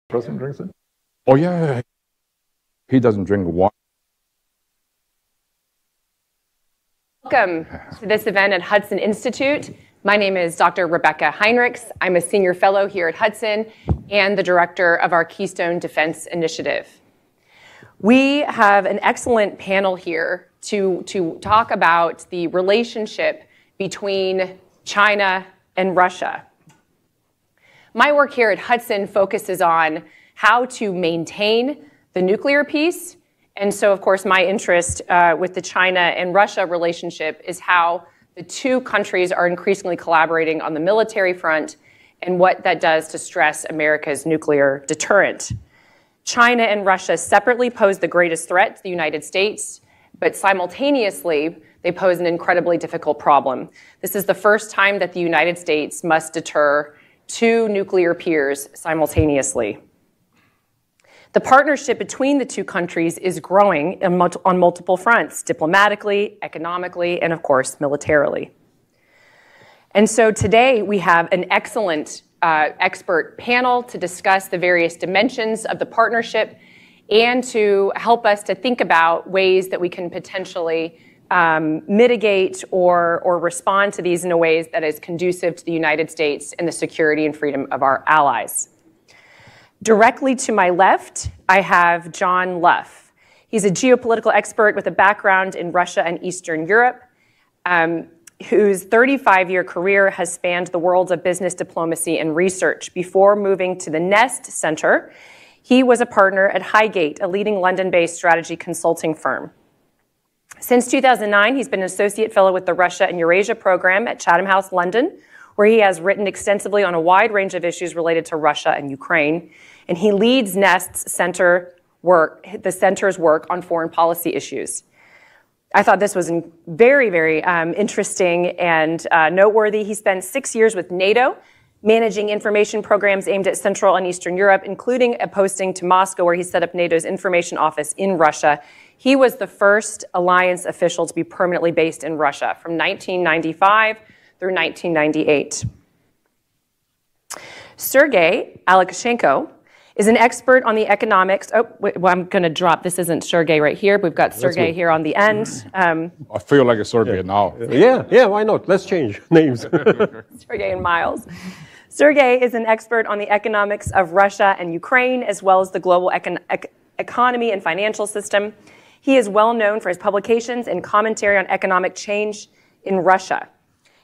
President drinks it? Oh, yeah. He doesn't drink water. Welcome to this event at Hudson Institute. My name is Dr. Rebecca Heinrichs. I'm a senior fellow here at Hudson and the director of our Keystone Defense Initiative. We have an excellent panel here to talk about the relationship between China and Russia. My work here at Hudson focuses on how to maintain the nuclear peace. And so, of course, my interest with the China and Russia relationship is how the two countries are increasingly collaborating on the military front and what that does to stress America's nuclear deterrent. China and Russia separately pose the greatest threat to the United States, but simultaneously, they pose an incredibly difficult problem. This is the first time that the United States must deter two nuclear peers simultaneously. The partnership between the two countries is growing on multiple fronts, diplomatically, economically, and of course, militarily. And so today we have an excellent expert panel to discuss the various dimensions of the partnership and to help us to think about ways that we can potentially mitigate or respond to these in a way that is conducive to the United States and the security and freedom of our allies. Directly to my left, I have John Luff. He's a geopolitical expert with a background in Russia and Eastern Europe, whose 35-year career has spanned the worlds of business diplomacy and research. Before moving to the Nest Center, he was a partner at Highgate, a leading London-based strategy consulting firm. Since 2009, he's been an associate fellow with the Russia and Eurasia program at Chatham House, London, where he has written extensively on a wide range of issues related to Russia and Ukraine. And he leads Nest's center work, the center's work on foreign policy issues. I thought this was very, very interesting and noteworthy. He spent 6 years with NATO, managing information programs aimed at Central and Eastern Europe, including a posting to Moscow where he set up NATO's information office in Russia. He was the first alliance official to be permanently based in Russia from 1995 through 1998. Sergei Alekashenko is an expert on the economics. Oh, wait, well, I'm going to drop. This isn't Sergei right here. We've got Sergei here on the end. I feel like a Sergei now. Yeah, why not? Let's change names. Sergei and Miles. Sergei is an expert on the economics of Russia and Ukraine, as well as the global economy and financial system. He is well known for his publications and commentary on economic change in Russia.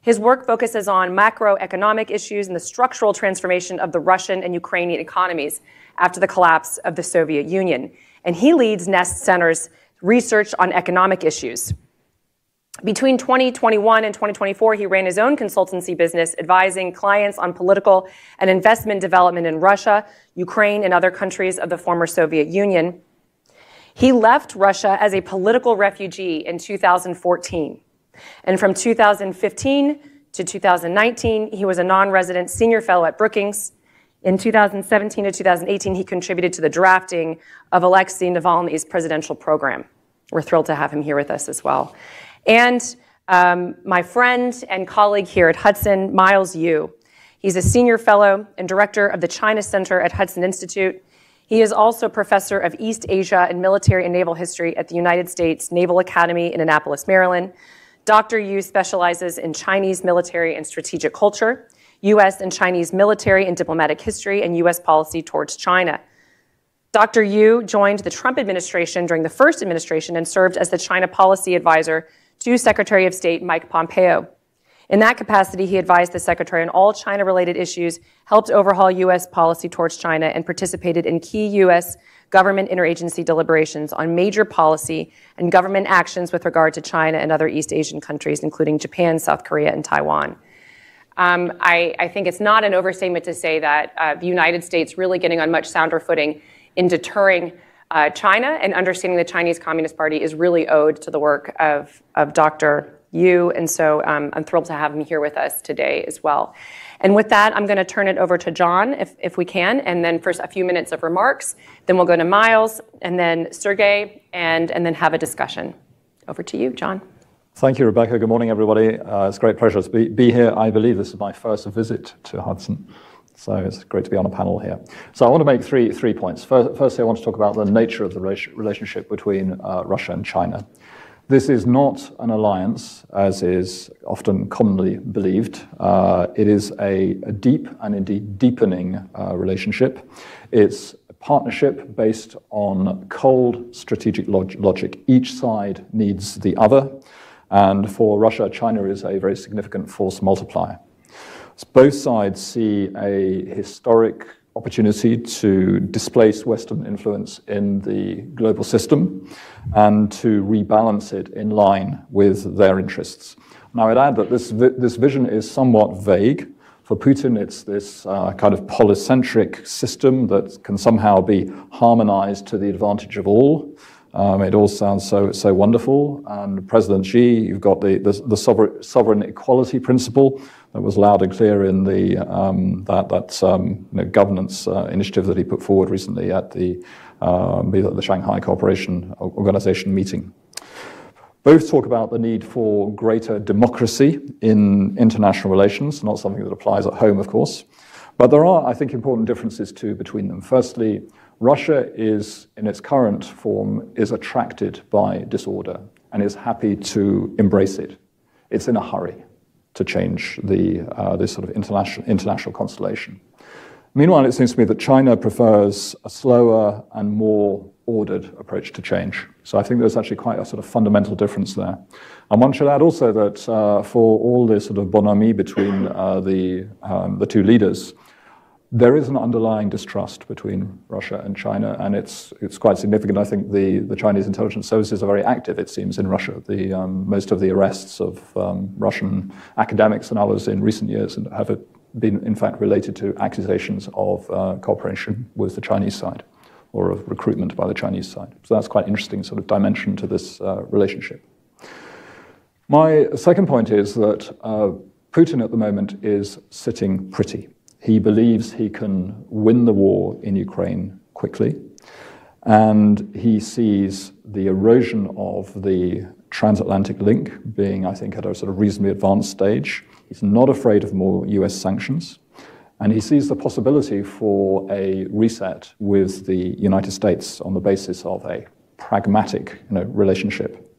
His work focuses on macroeconomic issues and the structural transformation of the Russian and Ukrainian economies after the collapse of the Soviet Union. And he leads Nest Center's research on economic issues. Between 2021 and 2024, he ran his own consultancy business, advising clients on political and investment development in Russia, Ukraine, and other countries of the former Soviet Union. He left Russia as a political refugee in 2014. And from 2015 to 2019, he was a non-resident senior fellow at Brookings. In 2017 to 2018, he contributed to the drafting of Alexei Navalny's presidential program. We're thrilled to have him here with us as well. And my friend and colleague here at Hudson, Miles Yu. He's a senior fellow and director of the China Center at Hudson Institute. He is also professor of East Asia and military and naval history at the United States Naval Academy in Annapolis, Maryland. Dr. Yu specializes in Chinese military and strategic culture, U.S. and Chinese military and diplomatic history, and U.S. policy towards China. Dr. Yu joined the Trump administration during the first administration and served as the China policy advisor to Secretary of State Mike Pompeo. In that capacity, he advised the Secretary on all China-related issues, helped overhaul U.S. policy towards China, and participated in key U.S. government interagency deliberations on major policy and government actions with regard to China and other East Asian countries, including Japan, South Korea, and Taiwan. I think it's not an overstatement to say that the United States really getting on much sounder footing in deterring China and understanding the Chinese Communist Party is really owed to the work of Dr. Yu, and so I'm thrilled to have him here with us today as well. And with that, I'm going to turn it over to John, if we can, and then for a few minutes of remarks. Then we'll go to Miles, and then Sergei, and then have a discussion. Over to you, John. Thank you, Rebecca. Good morning, everybody. It's a great pleasure to be here. I believe this is my first visit to Hudson. So it's great to be on a panel here. So I want to make three points. Firstly, I want to talk about the nature of the relationship between Russia and China. This is not an alliance, as is often commonly believed. It is a deep and indeed deepening relationship. It's a partnership based on cold strategic logic. Each side needs the other. And for Russia, China is a very significant force multiplier. Both sides see a historic opportunity to displace Western influence in the global system and to rebalance it in line with their interests. Now, I'd add that this vision is somewhat vague. For Putin, it's this kind of polycentric system that can somehow be harmonized to the advantage of all. It all sounds so wonderful. And President Xi, you've got the sovereign equality principle that was loud and clear in the governance initiative that he put forward recently at the Shanghai Cooperation Organization meeting. Both talk about the need for greater democracy in international relations, not something that applies at home, of course. But there are, I think, important differences too between them. Firstly, Russia is, in its current form, is attracted by disorder and is happy to embrace it. It's in a hurry to change this sort of international constellation. Meanwhile, it seems to me that China prefers a slower and more ordered approach to change. So I think there's actually quite a sort of fundamental difference there. And one should add also that for all this sort of bonhomie between the two leaders, there is an underlying distrust between Russia and China, and it's quite significant. I think the Chinese intelligence services are very active, it seems, in Russia. Most of the arrests of Russian academics and others in recent years have been, in fact, related to accusations of cooperation with the Chinese side or of recruitment by the Chinese side. So that's quite an interesting sort of dimension to this relationship. My second point is that Putin at the moment is sitting pretty. He believes he can win the war in Ukraine quickly, and he sees the erosion of the transatlantic link being, I think, at a sort of reasonably advanced stage. He's not afraid of more US sanctions, and he sees the possibility for a reset with the United States on the basis of a pragmatic relationship.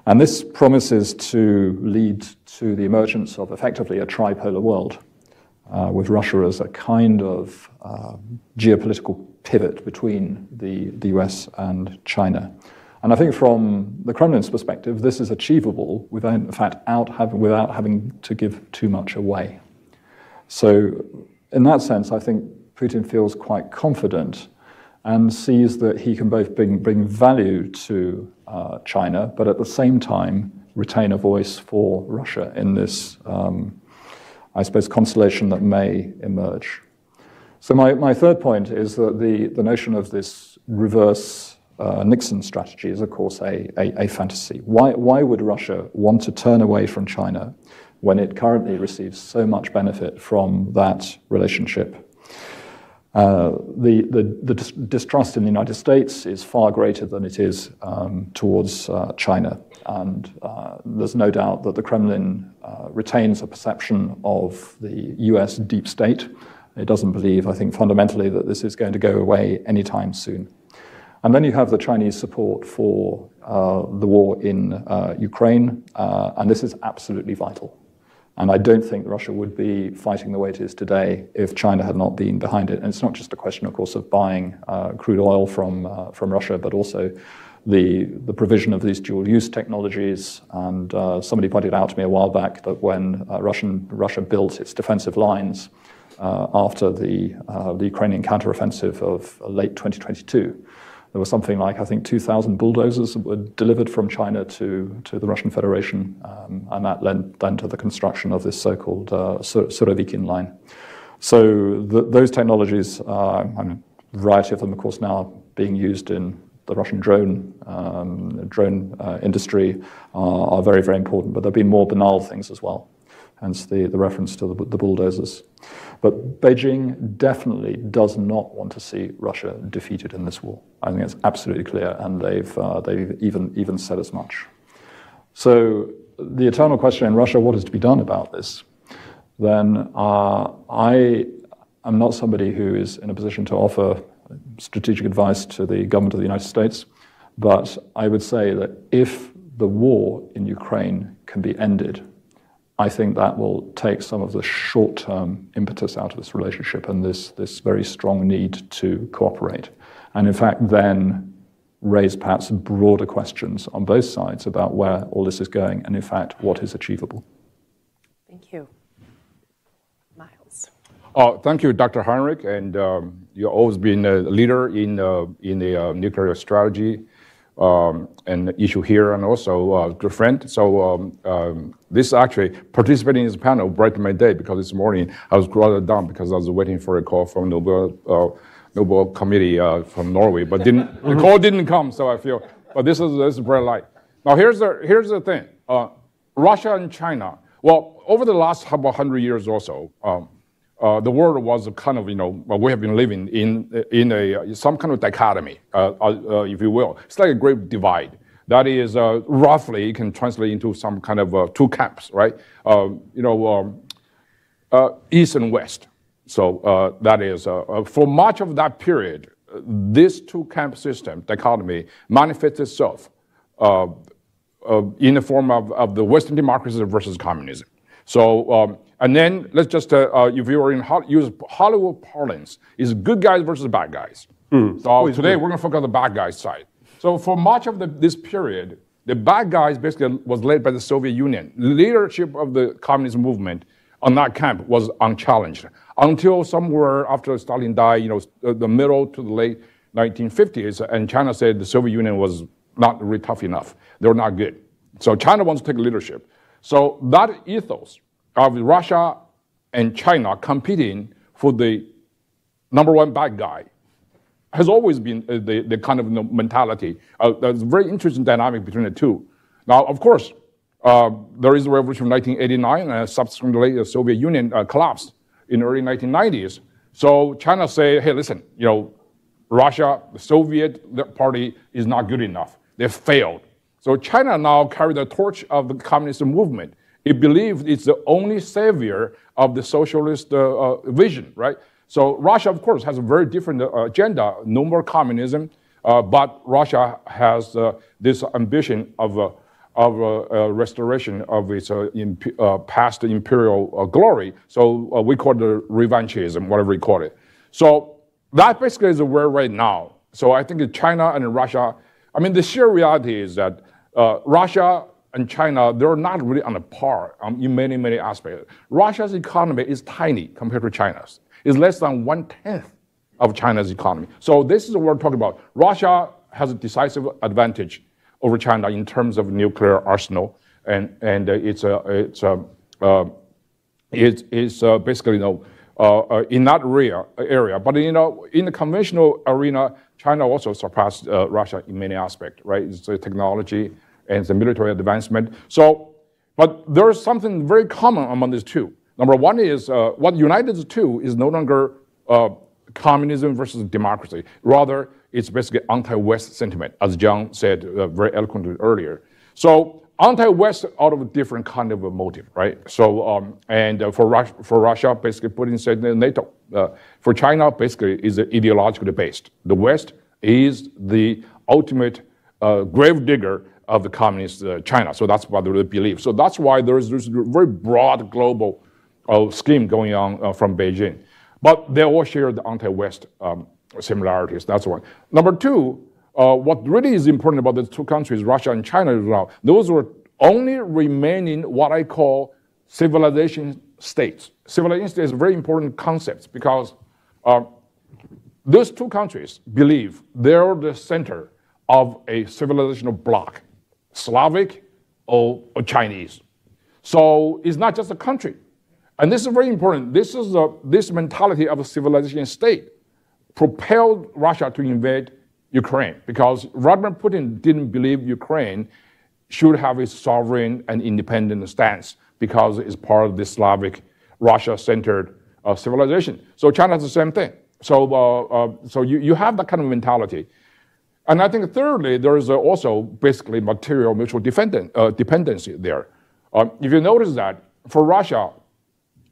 And this promises to lead to the emergence of effectively a tripolar world, with Russia as a kind of geopolitical pivot between the US and China. And I think from the Kremlin's perspective, this is achievable without having to give too much away. So in that sense, I think Putin feels quite confident and sees that he can both bring value to China, but at the same time retain a voice for Russia in this I suppose, constellation that may emerge. So my third point is that the notion of this reverse Nixon strategy is, of course, a fantasy. Why would Russia want to turn away from China when it currently receives so much benefit from that relationship? The distrust in the United States is far greater than it is towards China. And there's no doubt that the Kremlin retains a perception of the US deep state. It doesn't believe, I think, fundamentally that this is going to go away anytime soon. And then you have the Chinese support for the war in Ukraine, and this is absolutely vital. And I don't think Russia would be fighting the way it is today if China had not been behind it. And it's not just a question, of course, of buying crude oil from Russia, but also the provision of these dual-use technologies. And somebody pointed out to me a while back that when Russia built its defensive lines after the Ukrainian counteroffensive of late 2022, there was something like, I think, 2,000 bulldozers that were delivered from China to the Russian Federation, and that led then to the construction of this so-called Surovikin line. So those technologies, a variety of them, of course, now being used in the Russian drone industry, are very, very important. But there have been more banal things as well, hence the reference to the bulldozers. But Beijing definitely does not want to see Russia defeated in this war. I think it's absolutely clear, and they've even said as much. So the eternal question in Russia, what is to be done about this? Then I I'm not somebody who is in a position to offer strategic advice to the government of the United States, but I would say that if the war in Ukraine can be ended, I think that will take some of the short-term impetus out of this relationship and this very strong need to cooperate. And in fact, then raise perhaps broader questions on both sides about where all this is going and in fact, what is achievable. Thank you. Miles. Thank you, Dr. Heinrich, and you've always been a leader in the nuclear strategy and issue here, and also a good friend. So this actually, participating in this panel brightened my day, because this morning I was rather down because I was waiting for a call from Nobel Committee from Norway, but the call didn't come, so I feel, but this is bright light. Now here's the thing, Russia and China, well, over the last about 100 years or so, the world was kind of, we have been living in some kind of dichotomy, if you will. It's like a great divide. That is, roughly, you can translate into some kind of two camps, right? East and West. So that is, for much of that period, this two-camp system, dichotomy, manifests itself in the form of the Western democracy versus communism. So, and then let's just, if you were in use Hollywood parlance, is good guys versus bad guys. So today we're going to focus on the bad guys side. So for much of this period, the bad guys basically was led by the Soviet Union. Leadership of the communist movement on that camp was unchallenged until somewhere after Stalin died, the middle to the late 1950s, and China said the Soviet Union was not really tough enough. They were not good. So China wants to take leadership. So that ethos of Russia and China competing for the number one bad guy has always been the kind of mentality. There's a very interesting dynamic between the two. Now, of course, there is the revolution of 1989, and subsequently the Soviet Union collapsed in the early 1990s. So China say, hey, listen, Russia, the Soviet party is not good enough. They failed. So China now carries the torch of the communist movement. It believes it's the only savior of the socialist vision, right? So Russia, of course, has a very different agenda, no more communism, but Russia has this ambition of restoration of its past imperial glory. So we call it revanchism, whatever we call it. So that basically is where right now. So I think China and Russia, the sheer reality is that Russia and China, they're not really on a par in many, many aspects. Russia's economy is tiny compared to China's. It's less than 1/10 of China's economy. So this is what we're talking about. Russia has a decisive advantage over China in terms of nuclear arsenal, and it's basically in that area. But in the conventional arena, China also surpassed Russia in many aspects, right? It's the technology and it's the military advancement. So, but there's something very common among these two. Number one is what united the two is no longer communism versus democracy. Rather, it's basically anti-West sentiment, as John said very eloquently earlier. So anti-West out of a different kind of a motive, right? So, for Russia, basically Putin said NATO. For China, basically is ideologically based. The West is the ultimate gravedigger of the communist China. So that's what they believe. So that's why there's a very broad global scheme going on from Beijing. But they all share the anti-West similarities. That's one. Number two, what really is important about the two countries, Russia and China, is now, those were only remaining what I call civilization states. Civilization states is a very important concept because those two countries believe they're the center of a civilizational bloc, Slavic or Chinese. So it's not just a country. And this is very important. This mentality of a civilization state propelled Russia to invade Ukraine because Vladimir Putin didn't believe Ukraine should have a sovereign and independent stance because it's part of the Slavic, Russia-centered civilization. So China has the same thing. So you have that kind of mentality. And I think thirdly, there is also basically material mutual dependency there. If you notice that for Russia,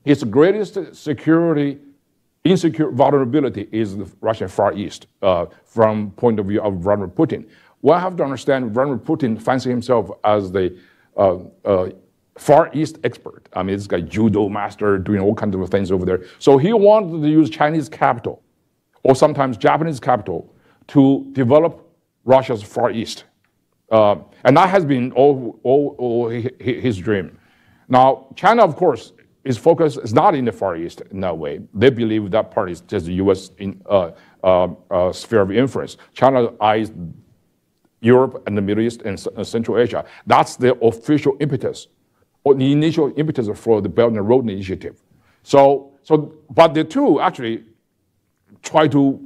its greatest security insecure vulnerability is the Russian Far East from point of view of Vladimir Putin. One have to understand Vladimir Putin fancies himself as the Far East expert. I mean, this guy judo master doing all kinds of things over there. So he wanted to use Chinese capital or sometimes Japanese capital to develop Russia's Far East. And that has been all his dream. Now, China, of course, is focused is not in the Far East in that way. They believe that part is just the U.S. Sphere of influence. China eyes Europe and the Middle East and Central Asia. That's the official impetus, or the initial impetus for the Belt and Road Initiative. But the two actually try to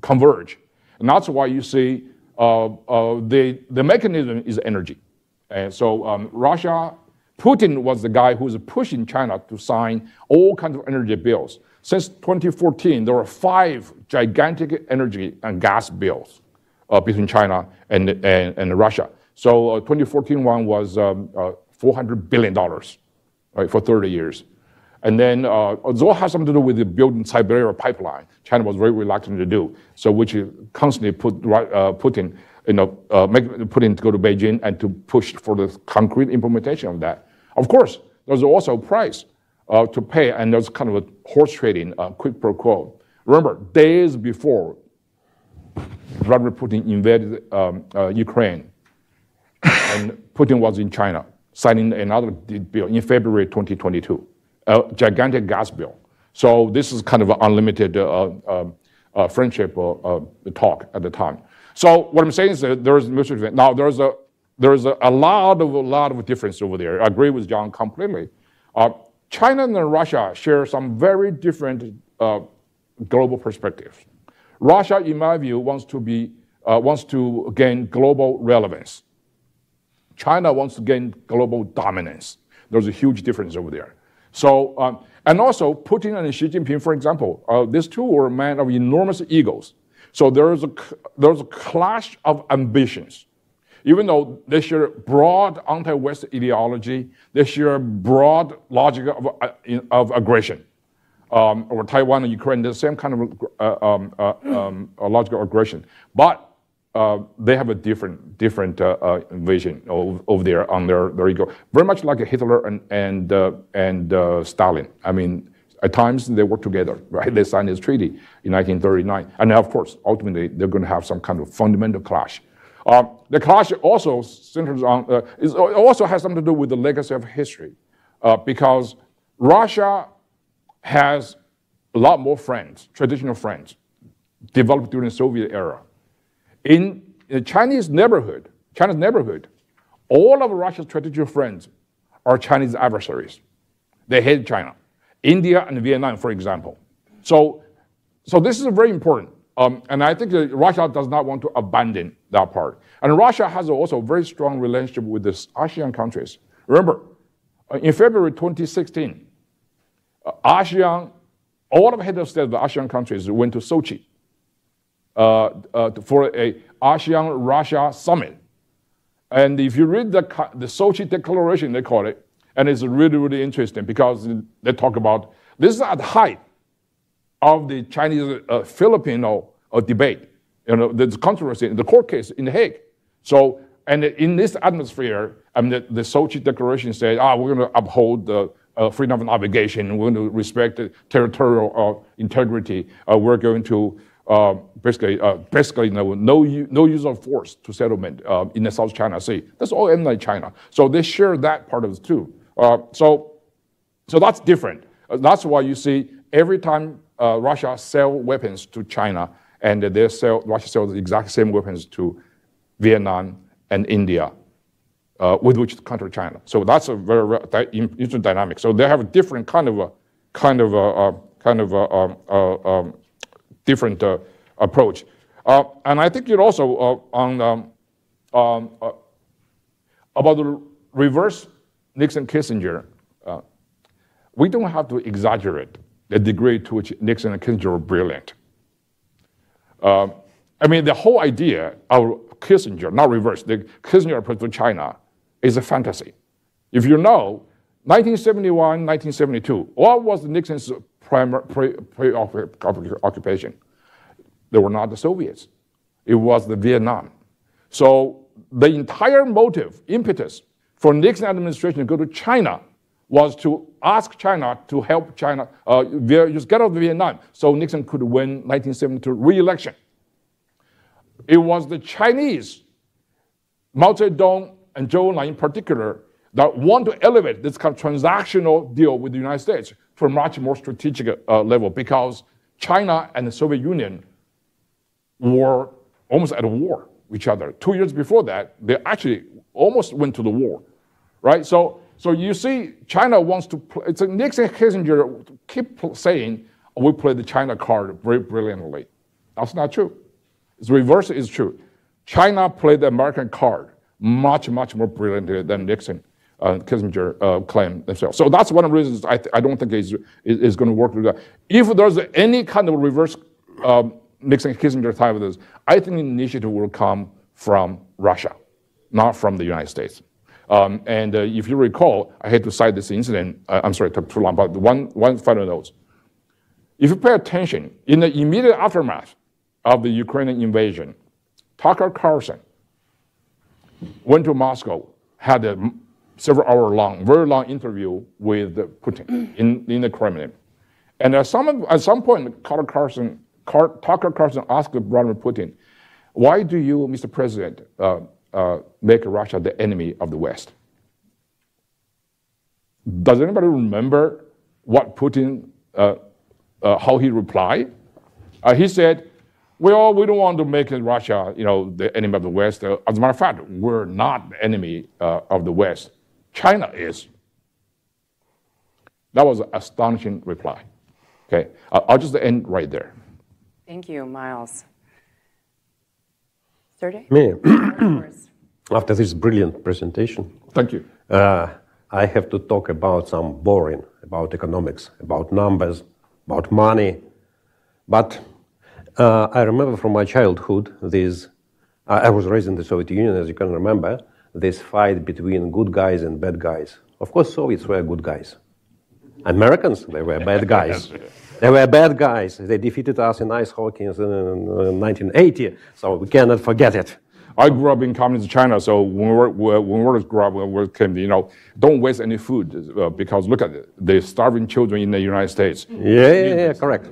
converge. And that's why you see the mechanism is energy. And so Russia, Putin was the guy who was pushing China to sign all kinds of energy bills. Since 2014, there were 5 gigantic energy and gas bills between China and Russia. So 2014 one was $400 billion, right, for 30 years. And then it all has something to do with the building Siberia pipeline. China was very reluctant to do, so which constantly put Putin, make Putin to go to Beijing and to push for the concrete implementation of that. Of course, there's also a price to pay, and there's kind of a horse trading, quid pro quo. Remember, days before Vladimir Putin invaded Ukraine, and Putin was in China, signing another bill in February 2022. A gigantic gas bill. So this is kind of an unlimited friendship talk at the time. So what I'm saying is that there is mutual defense. Now there's a lot of difference over there. I agree with John completely. China and Russia share some very different global perspectives. Russia, in my view, wants to gain global relevance. China wants to gain global dominance. There's a huge difference over there. So, and also Putin and Xi Jinping, for example, these two were men of enormous egos. So there's a clash of ambitions. Even though they share broad anti-West ideology, they share broad logic of aggression. Or Taiwan and Ukraine, the same kind of logic of aggression. But they have a different vision over there on their ego. Very much like Hitler and Stalin. I mean, at times they work together, right? They signed this treaty in 1939. And of course, ultimately, they're going to have some kind of fundamental clash. The clash also centers on, it also has something to do with the legacy of history. Because Russia has a lot more friends, traditional friends, developed during the Soviet era. In the Chinese neighborhood, all of Russia's traditional friends are Chinese adversaries. They hate China. India and Vietnam, for example. So this is very important. And I think that Russia does not want to abandon that part. And Russia has also a very strong relationship with the ASEAN countries. Remember, in February 2016, ASEAN, all of the heads of state of the ASEAN countries went to Sochi for a ASEAN-Russia summit. And if you read the Sochi Declaration, they call it, and it's really, really interesting because they talk about, this is at the height of the Chinese-Filipino debate. There's controversy in the court case in The Hague. So, and in this atmosphere, I mean, the Sochi Declaration said, we're going to uphold the freedom of navigation, we're going to respect the territorial integrity, we're going to basically no use of force to settlement in the South China Sea. That's all in China. So they share that part of it too. So that's different. That's why you see every time Russia sell weapons to China, and Russia sells the exact same weapons to Vietnam and India, with which to counter China. So that's a very interesting dynamic. So they have a different different approach. And I think it also about the reverse Nixon-Kissinger, we don't have to exaggerate the degree to which Nixon and Kissinger were brilliant. I mean, the whole idea of Kissinger, not reverse, the Kissinger approach to China is a fantasy. If you know, 1971, 1972, what was Nixon's pre-occupation. They were not the Soviets. It was the Vietnam. So the entire motive, impetus for Nixon administration to go to China was to ask China to help China just get out of Vietnam so Nixon could win 1972 re-election. It was the Chinese, Mao Zedong and Zhou Enlai in particular, that want to elevate this kind of transactional deal with the United States to a much more strategic level, because China and the Soviet Union were almost at war with each other. 2 years before that, they actually almost went to the war, right? So you see, China wants to play. It's Nixon and Kissinger keep saying, we play the China card very brilliantly. That's not true. The reverse is true. China played the American card much, much more brilliantly than Nixon Kissinger claimed themselves. So that's one of the reasons I don't think is going to work with that. If there's any kind of reverse Nixon Kissinger type of this, I think the initiative will come from Russia, not from the United States. And if you recall, I hate to cite this incident. I'm sorry, it took too long, but one final note. If you pay attention, in the immediate aftermath of the Ukrainian invasion, Tucker Carlson went to Moscow, had a several-hour-long, very long interview with Putin in the Kremlin. And at some point, Tucker Carlson asked Vladimir Putin, why do you, Mr. President, make Russia the enemy of the West? Does anybody remember what Putin, how he replied? He said, well, we don't want to make Russia, the enemy of the West. As a matter of fact, we're not the enemy of the West. China is. That was an astonishing reply. Okay, I'll just end right there. Thank you, Miles. Sergey? Me. After this brilliant presentation, thank you. I have to talk about some boring, about economics, about numbers, about money. But I remember from my childhood I was raised in the Soviet Union, as you can remember, this fight between good guys and bad guys. Of course, Soviets were good guys. Americans, they were bad guys. They were bad guys. They defeated us in ice hockey in 1980, so we cannot forget it. I grew up in communist China, so when we grew up, we came, don't waste any food because look at the starving children in the United States. Yeah, correct.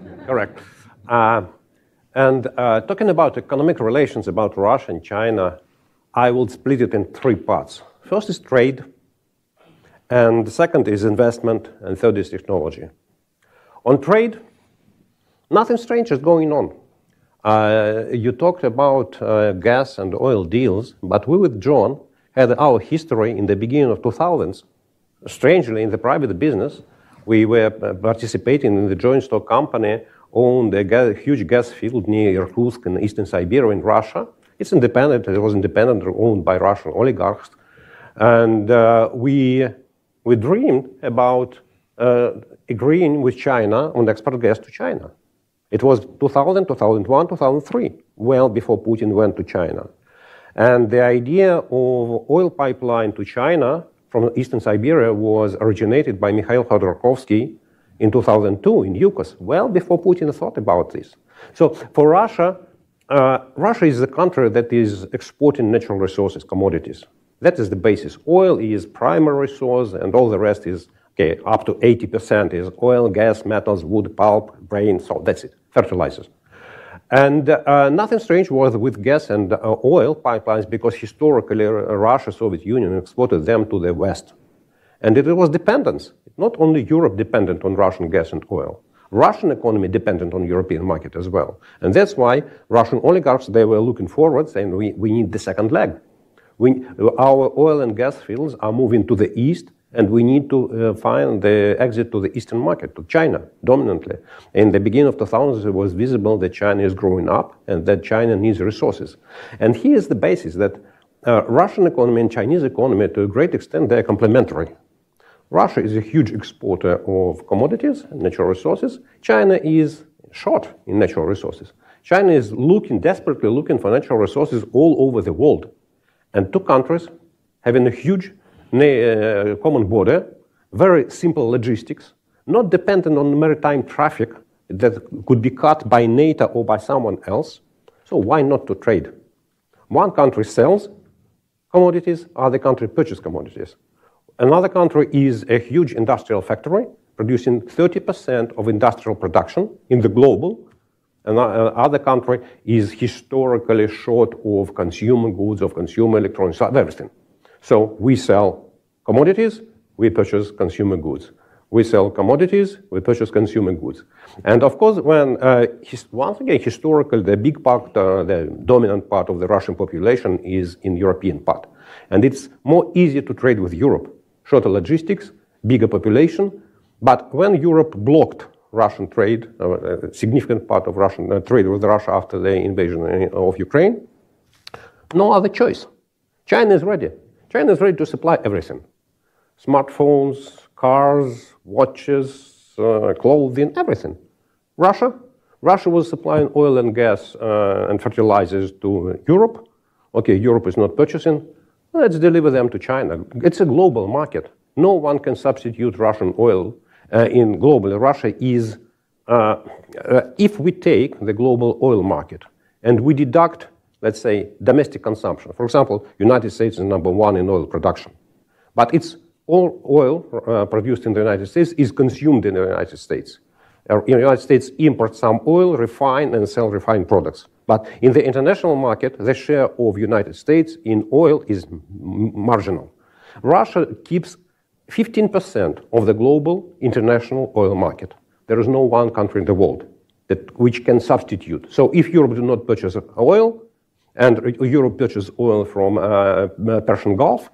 And talking about economic relations about Russia and China, I will split it in three parts. First is trade, and the second is investment, and third is technology. On trade, nothing strange is going on. You talked about gas and oil deals, but we with John had our history in the beginning of 2000s. Strangely, in the private business, we were participating in the joint stock company owned a huge gas field near Irkutsk in eastern Siberia in Russia. It's independent. It was independent, owned by Russian oligarchs. And we dreamed about agreeing with China on export gas to China. It was 2000, 2001, 2003, well before Putin went to China. And the idea of oil pipeline to China from eastern Siberia was originated by Mikhail Khodorkovsky in 2002 in Yukos, well before Putin thought about this. So for Russia, Russia is a country that is exporting natural resources, commodities. That is the basis. Oil is primary resource, and all the rest is, okay, up to 80% is oil, gas, metals, wood, pulp, grain, so that's it, fertilizers. And nothing strange was with gas and oil pipelines, because historically Russia, Soviet Union exported them to the West. And it was dependence. Not only Europe dependent on Russian gas and oil. Russian economy dependent on European market as well. And that's why Russian oligarchs, they were looking forward, saying we need the second leg. Our oil and gas fields are moving to the east, and we need to find the exit to the eastern market, to China, dominantly. In the beginning of 2000s, it was visible that China is growing up and that China needs resources. And here's the basis that Russian economy and Chinese economy, to a great extent, they're complementary. Russia is a huge exporter of commodities and natural resources. China is short in natural resources. China is desperately looking for natural resources all over the world. And two countries having a huge common border, very simple logistics, not dependent on maritime traffic that could be cut by NATO or by someone else. So why not to trade? One country sells commodities, other country purchases commodities. Another country is a huge industrial factory producing 30% of industrial production in the global. Another country is historically short of consumer goods, of consumer electronics, of everything. So we sell commodities, we purchase consumer goods. We sell commodities, we purchase consumer goods. And of course, when, once again, historically, the big part, the dominant part of the Russian population is in European part. And it's more easy to trade with Europe. Shorter logistics, bigger population. But when Europe blocked Russian trade, a significant part of Russian trade with Russia after the invasion of Ukraine, no other choice. China is ready. China is ready to supply everything. Smartphones, cars, watches, clothing, everything. Russia was supplying oil and gas and fertilizers to Europe. Okay, Europe is not purchasing. Let's deliver them to China. It's a global market. No one can substitute Russian oil in globally. Russia is, if we take the global oil market and we deduct, let's say, domestic consumption. For example, United States is #1 in oil production. But it's all oil produced in the United States is consumed in the United States. The United States imports some oil, refine, and sell refined products. But in the international market, the share of United States in oil is marginal. Russia keeps 15% of the global international oil market. There is no one country in the world which can substitute. So if Europe do not purchase oil, and Europe purchases oil from Persian Gulf,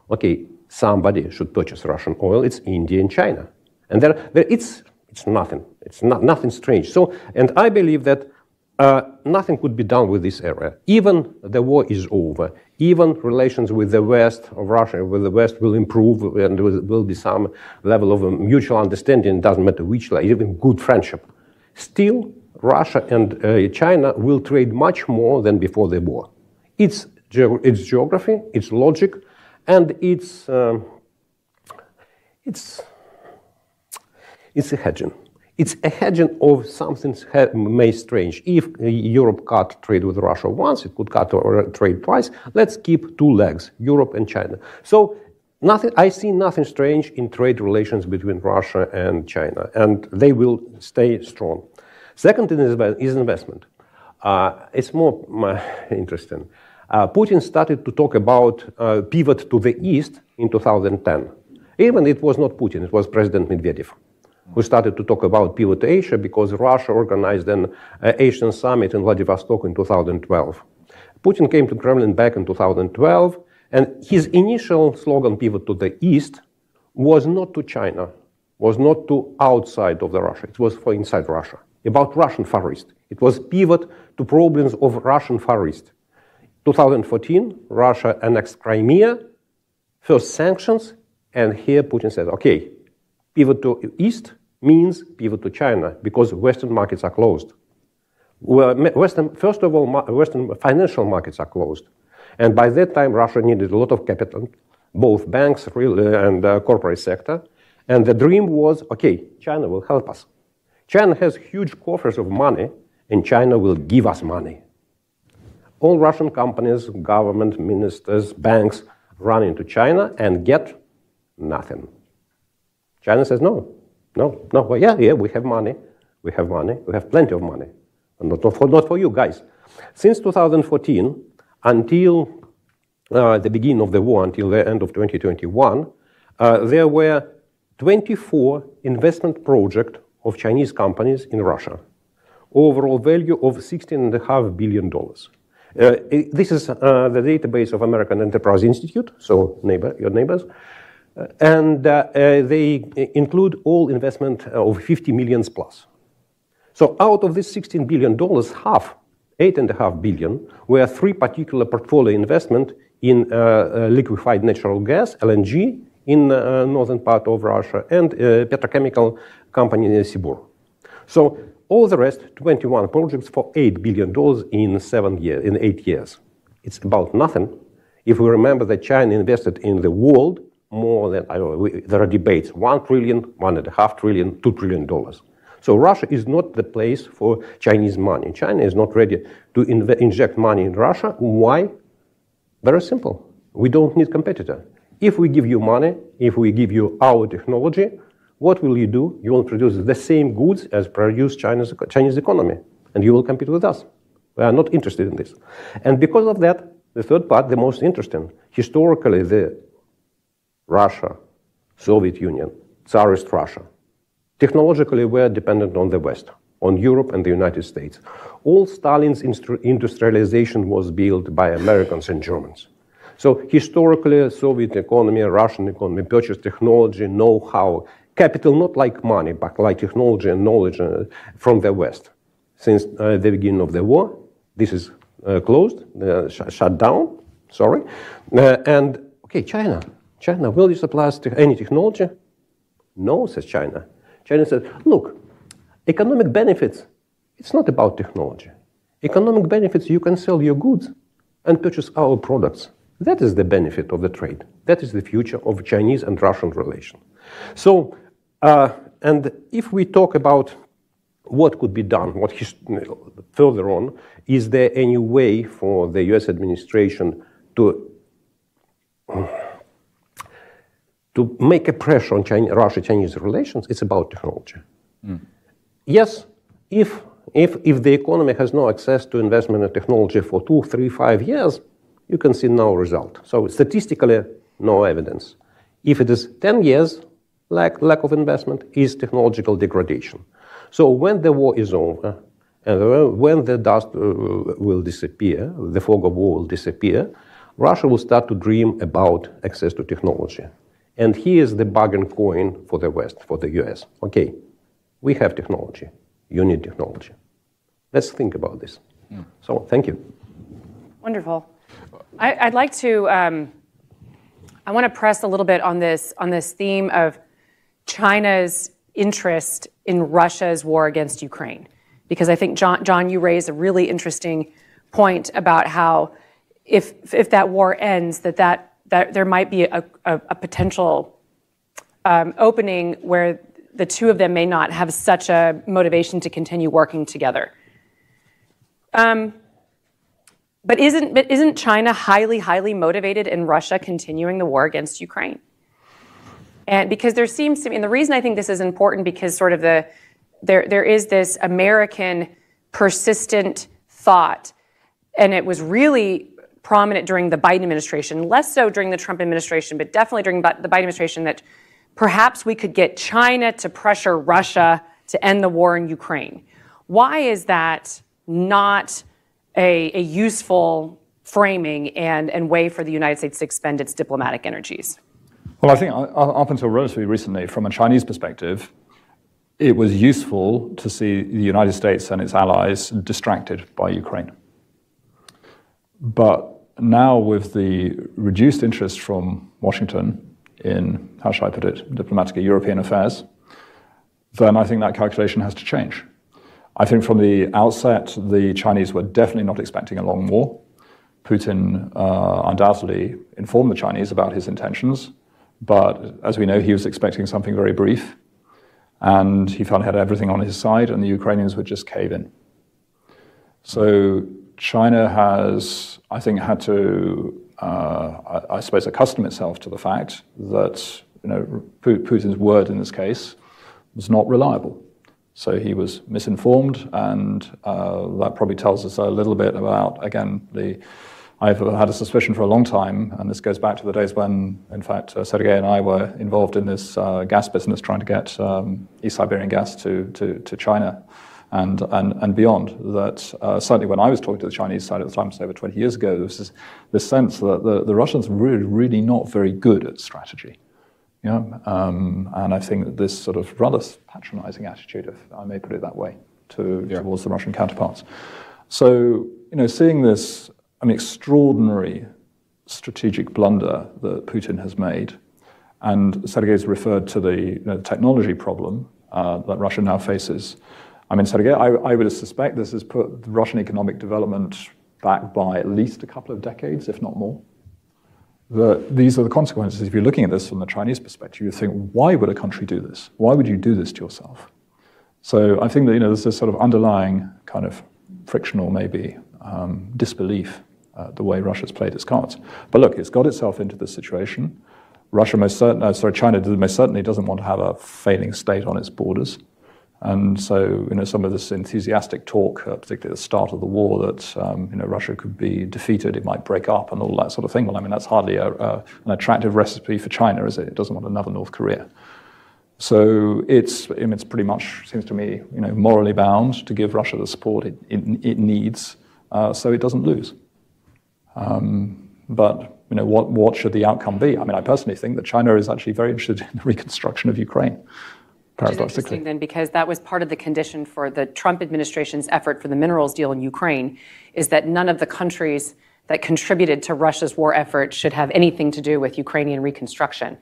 okay, somebody should purchase Russian oil. It's India and China, and it's nothing. It's nothing strange. So, and I believe that nothing could be done with this area. Even the war is over. Even relations with the West of Russia, with the West, will improve, and there will be some level of mutual understanding. It doesn't matter which, like even good friendship. Still, Russia and China will trade much more than before the war. It's geography, it's logic, and it's a hedging. It's a hedging of something may strange. If Europe cut trade with Russia once, it could cut trade twice. Let's keep two legs, Europe and China. So I see nothing strange in trade relations between Russia and China, and they will stay strong. Second is investment. It's more interesting. Putin started to talk about pivot to the east in 2010. Even it was not Putin, it was President Medvedev who started to talk about pivot to Asia because Russia organized an Asian summit in Vladivostok in 2012. Putin came to Kremlin back in 2012, and his initial slogan, pivot to the east, was not to China, was not to outside of the Russia, it was for inside Russia, about Russian Far East. It was pivot to problems of Russian Far East. 2014, Russia annexed Crimea, first sanctions, and here Putin said, okay, pivot to east means pivot to China because Western markets are closed. Well, first of all, Western financial markets are closed. And by that time, Russia needed a lot of capital, both banks and corporate sector. And the dream was, okay, China will help us. China has huge coffers of money, and China will give us money. All Russian companies, government, ministers, banks run into China and get nothing. China says, no, well, yeah, we have money, we have plenty of money, not for you guys. Since 2014, until the beginning of the war, until the end of 2021, there were 24 investment projects of Chinese companies in Russia, overall value of $16.5 billion. This is the database of American Enterprise Institute, so your neighbors. And they include all investment of 50 million plus. So out of this $16 billion, half, $8.5 billion, were three particular portfolio investment in liquefied natural gas, LNG, in northern part of Russia, and petrochemical company in Sibur. So all the rest, 21 projects for $8 billion in 8 years. It's about nothing if we remember that China invested in the world more than, I don't know, there are debates, 1 trillion, $1.5 trillion, $2 trillion. So Russia is not the place for Chinese money. China is not ready to inject money in Russia. Why? Very simple. We don't need competitor. If we give you money, if we give you our technology, what will you do? You will produce the same goods as produce Chinese economy, and you will compete with us. We are not interested in this. And because of that, the third part, the most interesting, historically, the Russia, Soviet Union, Tsarist Russia, technologically were dependent on the West, on Europe and the United States. All Stalin's industrialization was built by Americans and Germans. So historically, Soviet economy, Russian economy purchased technology, know-how, capital, not like money, but like technology and knowledge from the West. Since the beginning of the war, this is closed, shut down, sorry. And, okay, China, will you supply us any technology? No, says China. China said, look, economic benefits, it's not about technology. Economic benefits, you can sell your goods and purchase our products. That is the benefit of the trade. That is the future of Chinese and Russian relation. So, and if we talk about what could be done, further on, is there any way for the US administration to make a pressure on Russia-Chinese relations? It's about technology. Yes, if the economy has no access to investment in technology for 2, 3, 5 years, you can see no result. So statistically, no evidence. If it is 10 years, lack of investment is technological degradation. So when the war is over, and when the dust will disappear, the fog of war will disappear, Russia will start to dream about access to technology. And here's the bargain coin for the West, for the US. Okay, we have technology. You need technology. Let's think about this. So, thank you. Wonderful. I'd like to, I want to press a little bit on this theme of China's interest in Russia's war against Ukraine. Because I think, John, you raised a really interesting point about how if that war ends, that there might be a potential opening where the two of them may not have such a motivation to continue working together. But isn't China highly motivated in Russia continuing the war against Ukraine? And because there seems to be, and the reason I think this is important, because sort of there is this American persistent thought, and it was really prominent during the Biden administration, less so during the Trump administration, but definitely during the Biden administration, that perhaps we could get China to pressure Russia to end the war in Ukraine. Why is that not a useful framing and way for the United States to expend its diplomatic energies? Well, I think up until relatively recently, from a Chinese perspective, it was useful to see the United States and its allies distracted by Ukraine. But now, with the reduced interest from Washington in, how shall I put it, diplomatically European affairs, then I think that calculation has to change. I think from the outset, the Chinese were definitely not expecting a long war. Putin undoubtedly informed the Chinese about his intentions, but as we know, he was expecting something very brief, and he felt he had everything on his side, and the Ukrainians would just cave in. So China has, I think, had to, I suppose, accustom itself to the fact that Putin's word in this case was not reliable. So he was misinformed, and that probably tells us a little bit about, again, I've had a suspicion for a long time, and this goes back to the days when, in fact, Sergei and I were involved in this gas business, trying to get East Siberian gas to China and beyond. That certainly when I was talking to the Chinese side at the time, so over 20 years ago, there was this sense that the Russians were really not very good at strategy. And I think that this sort of rather patronizing attitude, if I may put it that way, towards the Russian counterparts. So, seeing this an extraordinary strategic blunder that Putin has made, and Sergei's referred to the technology problem that Russia now faces. I mean, Sergei, I would suspect this has put Russian economic development back by at least a couple of decades, if not more. these are the consequences. If you're looking at this from the Chinese perspective, you think, why would a country do this? Why would you do this to yourself? So I think that there's this sort of underlying kind of frictional, maybe, disbelief the way Russia's played its cards. But look, it's got itself into this situation. China most certainly doesn't want to have a failing state on its borders. And so, some of this enthusiastic talk, particularly at the start of the war, that Russia could be defeated, it might break up, and all that sort of thing. Well, I mean, that's hardly an attractive recipe for China, is it? It doesn't want another North Korea. So it's pretty much, seems to me, morally bound to give Russia the support it needs, so it doesn't lose. But what should the outcome be? I mean, I personally think that China is actually very interested in the reconstruction of Ukraine. Which is interesting then, because that was part of the condition for the Trump administration's effort for the minerals deal in Ukraine, is that none of the countries that contributed to Russia's war effort should have anything to do with Ukrainian reconstruction.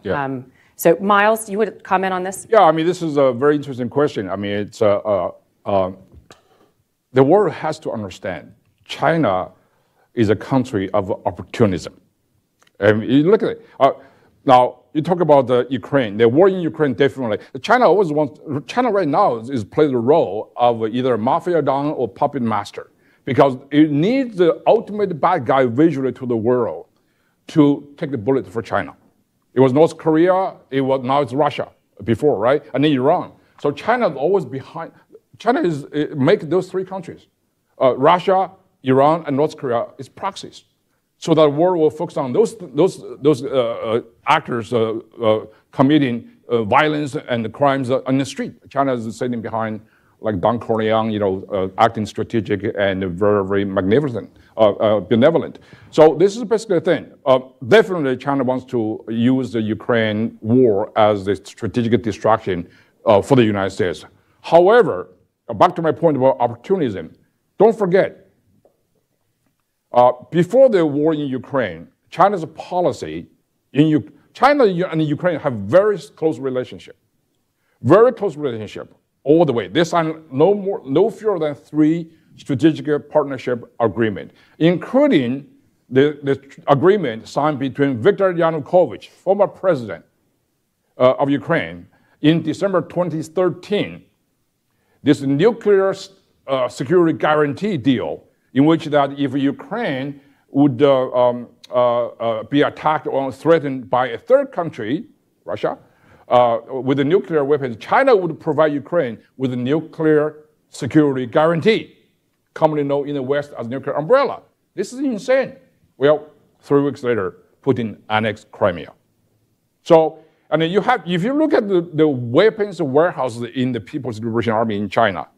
Yeah. So, Miles, you would comment on this? Yeah, I mean, this is a very interesting question. I mean, it's the world has to understand China is a country of opportunism. And you look at it. Now, you talk about the Ukraine. The war in Ukraine, definitely. China right now is playing the role of either mafia don or puppet master, because it needs the ultimate bad guy visually to the world to take the bullet for China. It was North Korea, now it's Russia before, right? And then Iran. So China is always behind. China make those three countries, Russia, Iran, and North Korea, is proxies. So that the world will focus on those actors committing violence and crimes on the street. China is sitting behind, like Don Corleone, acting strategic and very, very magnificent, benevolent. So this is basically the thing. Definitely, China wants to use the Ukraine war as a strategic distraction for the United States. However, back to my point about opportunism, don't forget, before the war in Ukraine, China's policy China and Ukraine have very close relationship all the way. They signed no fewer than 3 strategic partnership agreements, including the agreement signed between Viktor Yanukovych, former president of Ukraine, in December 2013. This nuclear security guarantee deal, in which that if Ukraine would be attacked or threatened by a third country, Russia, with a nuclear weapon, China would provide Ukraine with a nuclear security guarantee, commonly known in the West as nuclear umbrella. This is insane. Well, 3 weeks later, Putin annexed Crimea. So, and then if you look at the weapons warehouses in the People's Liberation Army in China,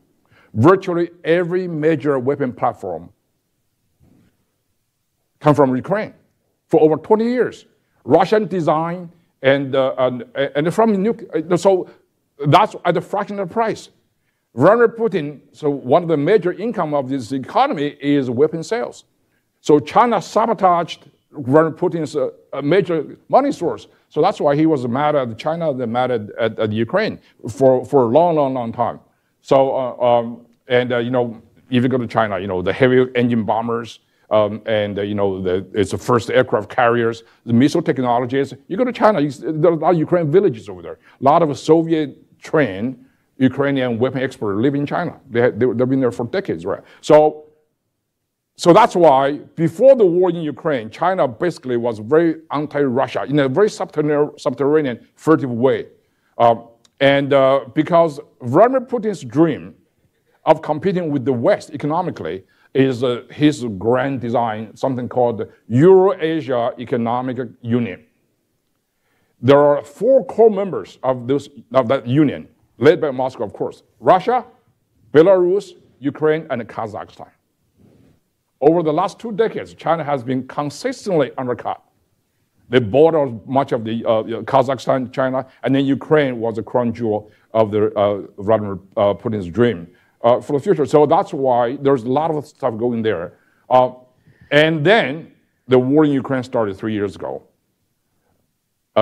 virtually every major weapon platform come from Ukraine for over 20 years. Russian design and from so that's at a fraction of the price. Vladimir Putin, so one of the major income of this economy is weapon sales. So China sabotaged Vladimir Putin's major money source. So that's why he was mad at China, mad at Ukraine for a long time. So, if you go to China, the heavy engine bombers, it's the first aircraft carriers, the missile technologies. You go to China, there are a lot of Ukrainian villages over there. A lot of Soviet-trained Ukrainian weapon experts live in China. They've been there for decades, right? So that's why before the war in Ukraine, China basically was very anti-Russia in a very subterranean, furtive way. Because Vladimir Putin's dream of competing with the West economically is his grand design, something called Eurasia Economic Union. There are 4 core members of that union, led by Moscow, of course: Russia, Belarus, Ukraine, and Kazakhstan. Over the last 2 decades, China has been consistently undercut. They bought out much of the Kazakhstan, China, and then Ukraine was the crown jewel of the Vladimir Putin's dream for the future. So that's why there's a lot of stuff going there. And then the war in Ukraine started 3 years ago.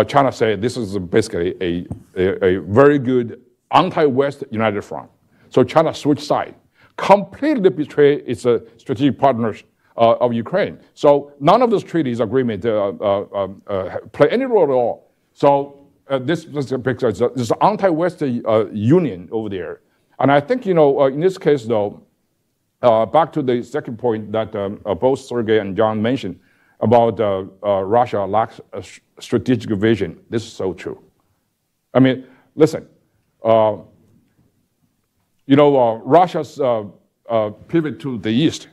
China said this is basically a very good anti-West united front. So China switched sides, completely betrayed its strategic partners of Ukraine. So none of those treaties agreement play any role at all. So this is because there's an anti-Western union over there. And I think, in this case, though, back to the second point that both Sergey and John mentioned about Russia lacks a strategic vision. This is so true. I mean, listen, Russia's pivot to the east,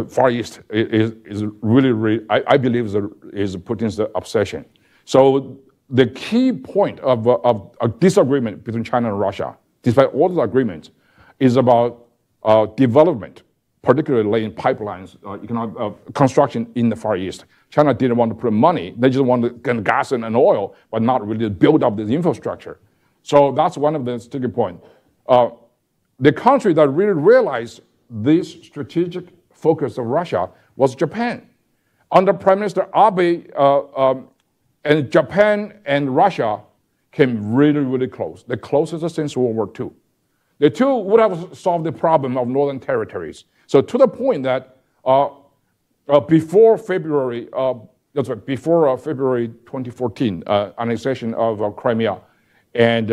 Far East, is really, I believe, is Putin's obsession. So the key point of a disagreement between China and Russia, despite all the agreements, is about development, particularly laying pipelines, economic construction in the Far East. China didn't want to put money; they just wanted to get gas and oil, but not really build up this infrastructure. So that's one of the sticking points. The country that really realized this strategic focus of Russia was Japan. Under Prime Minister Abe, and Japan and Russia came really, really close, the closest since World War II. The two would have solved the problem of northern territories. So to the point that before February 2014 annexation of Crimea, and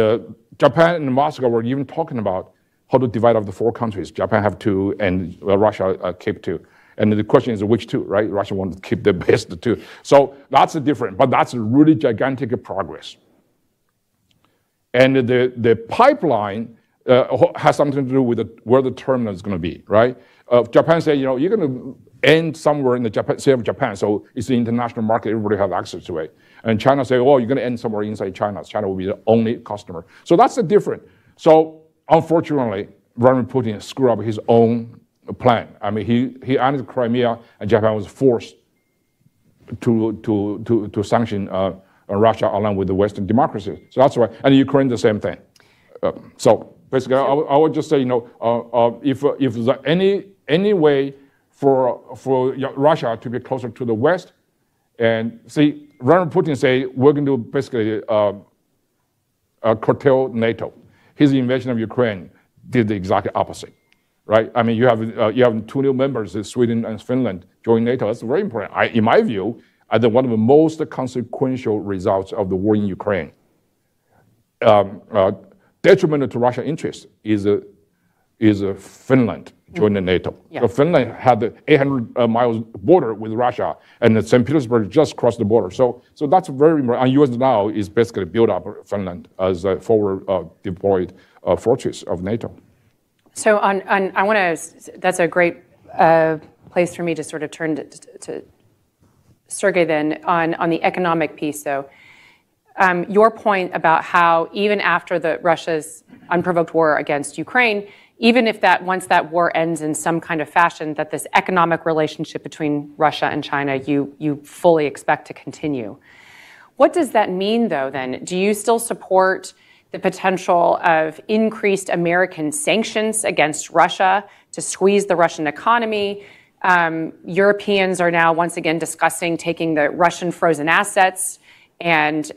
Japan and Moscow were even talking about how to divide up the four countries. Japan have two, and Russia keep two. And the question is which two, right? Russia wants to keep the best two. So that's different, but that's a really gigantic progress. And the pipeline has something to do with where the terminal is going to be, right? Japan say, you're going to end somewhere in the Sea of Japan, so it's the international market, everybody has access to it. And China say, you're going to end somewhere inside China. China will be the only customer. So that's the difference. So unfortunately, Vladimir Putin screwed up his own plan. I mean, he annexed Crimea, and Japan was forced to sanction Russia along with the Western democracies. So that's why, and Ukraine the same thing. So basically, I would just say, if there's any way for Russia to be closer to the West, and see, Vladimir Putin say we're going to basically curtail NATO. His invasion of Ukraine did the exact opposite, right? I mean, you have two new members, Sweden and Finland, join NATO. That's very important. In my view, I think one of the most consequential results of the war in Ukraine, detrimental to Russian interests, is Finland joining NATO. Yeah. So Finland had the 800 miles border with Russia, and St. Petersburg just crossed the border. So that's very important. And U.S. now is basically built up Finland as a forward deployed fortress of NATO. So I want to. That's a great place for me to sort of turn to Sergey then on the economic piece, though. Your point about how even after Russia's unprovoked war against Ukraine, even if once that war ends in some kind of fashion, that this economic relationship between Russia and China, you fully expect to continue. What does that mean, though, then? Do you still support the potential of increased American sanctions against Russia to squeeze the Russian economy? Europeans are now once again discussing taking the Russian frozen assets and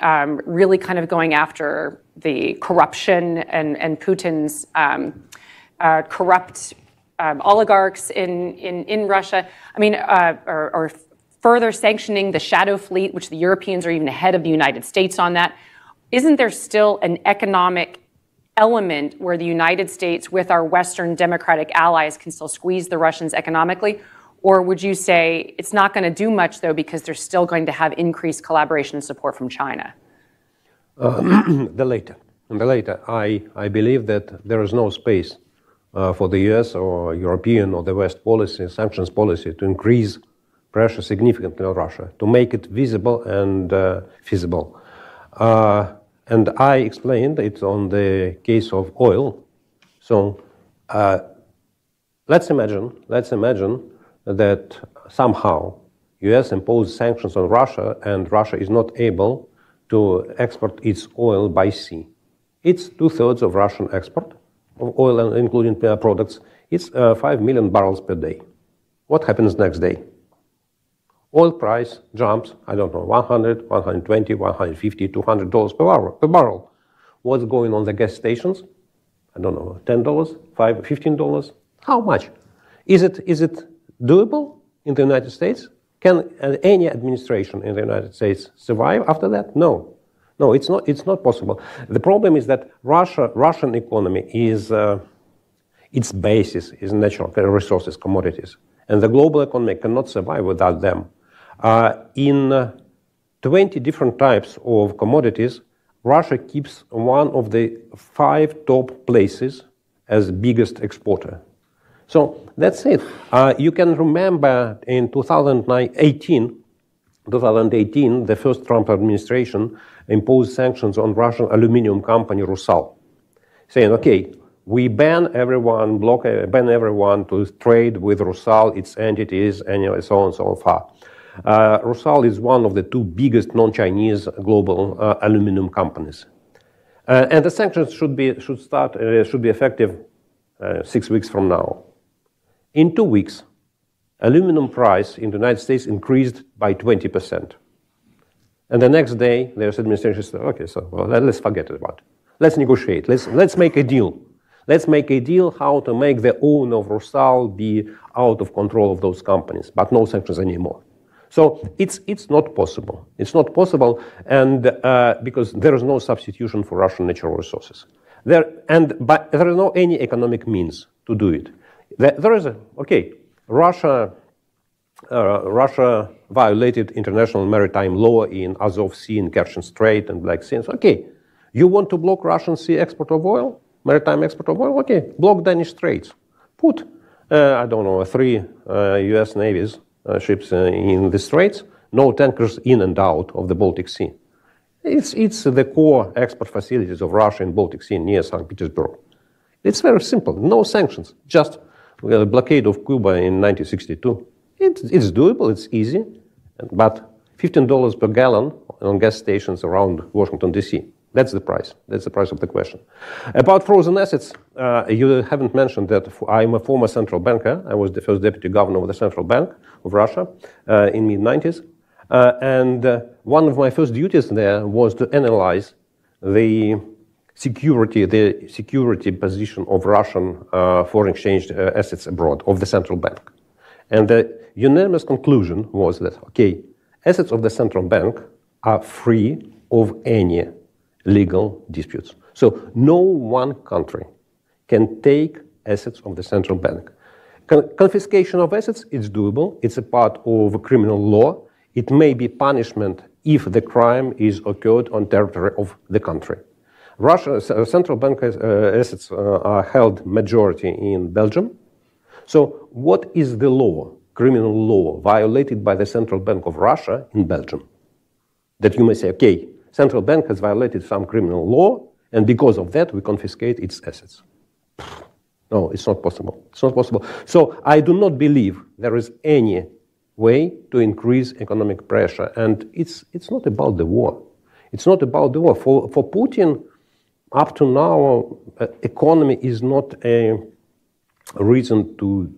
really kind of going after the corruption and Putin's corrupt oligarchs in Russia. I mean, or further sanctioning the shadow fleet, which the Europeans are even ahead of the United States on that. Isn't there still an economic element where the United States, with our Western democratic allies, can still squeeze the Russians economically? Or would you say it's not going to do much, though, because they're still going to have increased collaboration and support from China? The latter. I believe that there is no space for the US or European or the West policy, sanctions policy, to increase pressure significantly on Russia, to make it visible and feasible. And I explained it on the case of oil. So let's imagine that somehow US imposed sanctions on Russia and Russia is not able to export its oil by sea. It's 2/3 of Russian export of oil, and including products. It's 5 million barrels per day. What happens next day? Oil price jumps, I don't know, $100, $120, $150, $200 per barrel. What's going on at the gas stations? I don't know, $10, $15? How much? Is it doable in the United States? Can any administration in the United States survive after that? No. No, it's not possible. The problem is that Russian economy is, its basis is natural resources, commodities. And the global economy cannot survive without them. In 20 different types of commodities, Russia keeps one of the 5 top places as biggest exporter. So that's it. You can remember in 2018, the first Trump administration imposed sanctions on Russian aluminum company Rusal, saying, okay, we ban everyone to trade with Rusal, its entities, and so on and so far. Rusal is one of the 2 biggest non-Chinese global aluminum companies. And the sanctions should be effective 6 weeks from now. In 2 weeks, aluminum price in the United States increased by 20%. And the next day, their administration said, okay, so well, let's forget about it. Let's negotiate. Let's make a deal. Let's make a deal how to make the owner of Rusal be out of control of those companies, but no sanctions anymore. So it's not possible. It's not possible, and because there is no substitution for Russian natural resources. But there is no any economic means to do it. Russia violated international maritime law in Azov Sea, in Kerch Strait, and Black Sea. Okay, you want to block Russian sea export of oil, maritime export of oil? Okay, block Danish Straits. Put, 3 U.S. Navy's ships in the straits, no tankers in and out of the Baltic Sea. It's the core export facilities of Russia in Baltic Sea near St. Petersburg. It's very simple, no sanctions, just a blockade of Cuba in 1962. It's doable, it's easy, but $15 per gallon on gas stations around Washington, D.C. That's the price. That's the price of the question. About frozen assets, you haven't mentioned that I'm a former central banker. I was the first deputy governor of the Central Bank of Russia in mid-90s. And one of my first duties there was to analyze the security position of Russian foreign exchange assets abroad of the central bank. And the unanimous conclusion was that, okay, assets of the central bank are free of any legal disputes. So no one country can take assets of the central bank. Confiscation of assets is doable. It's a part of criminal law. It may be punishment if the crime is occurred on territory of the country. Russia's central bank assets are held majority in Belgium. So what is the law, criminal law, violated by the Central Bank of Russia in Belgium? That you may say, okay, Central Bank has violated some criminal law, and because of that, we confiscate its assets. No, it's not possible. It's not possible. So I do not believe there is any way to increase economic pressure. And it's not about the war. It's not about the war. For Putin, up to now, economy is not a reason to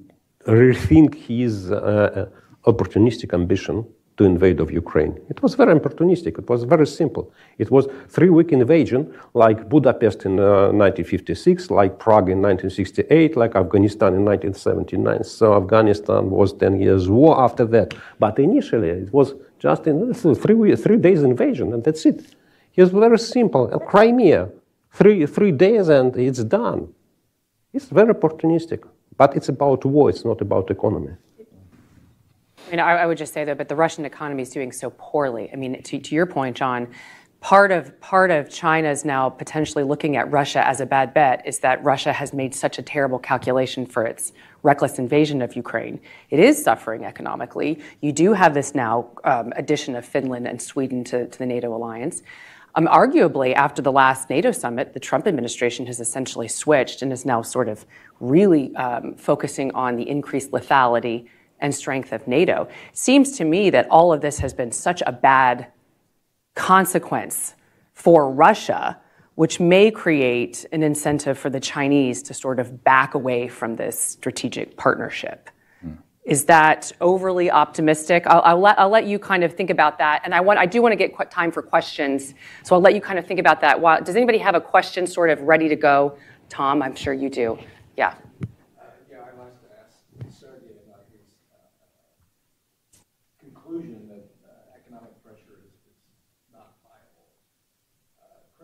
rethink his opportunistic ambition to invade of Ukraine. It was very opportunistic. It was very simple. It was 3-week invasion, like Budapest in 1956, like Prague in 1968, like Afghanistan in 1979. So Afghanistan was 10 years war after that. But initially, it was just in 3 days invasion, and that's it. It was very simple. Crimea, three days, and it's done. It's very opportunistic. But it's about war. It's not about economy. I mean, I would just say, though, but the Russian economy is doing so poorly. I mean, to your point, John, part of China's now potentially looking at Russia as a bad bet is that Russia has made such a terrible calculation for its reckless invasion of Ukraine. It is suffering economically. You do have this now addition of Finland and Sweden to the NATO alliance. Arguably, after the last NATO summit, the Trump administration has essentially switched and is now sort of really focusing on the increased lethality and strength of NATO. Seems to me that all of this has been such a bad consequence for Russia, which may create an incentive for the Chinese to sort of back away from this strategic partnership. Is that overly optimistic? I'll let you kind of think about that. And I do want to get time for questions. So I'll let you kind of think about that. Does anybody have a question sort of ready to go? Tom, I'm sure you do. Yeah.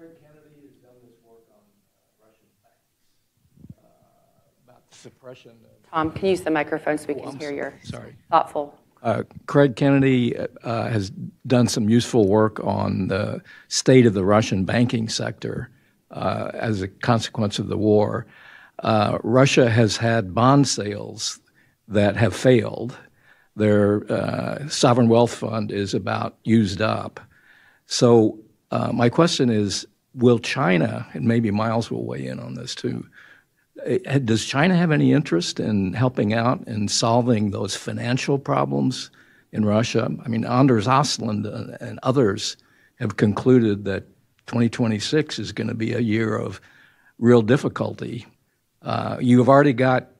Craig Kennedy has done this work on Russian banks, about the suppression of... Tom, can you use the microphone so we can hear your thoughtful... Craig Kennedy has done some useful work on the state of the Russian banking sector as a consequence of the war. Russia has had bond sales that have failed. Their sovereign wealth fund is about used up. So my question is, will China, and maybe Miles will weigh in on this too, does China have any interest in helping out in solving those financial problems in Russia? I mean, Anders Ostlund and others have concluded that 2026 is going to be a year of real difficulty. You have already got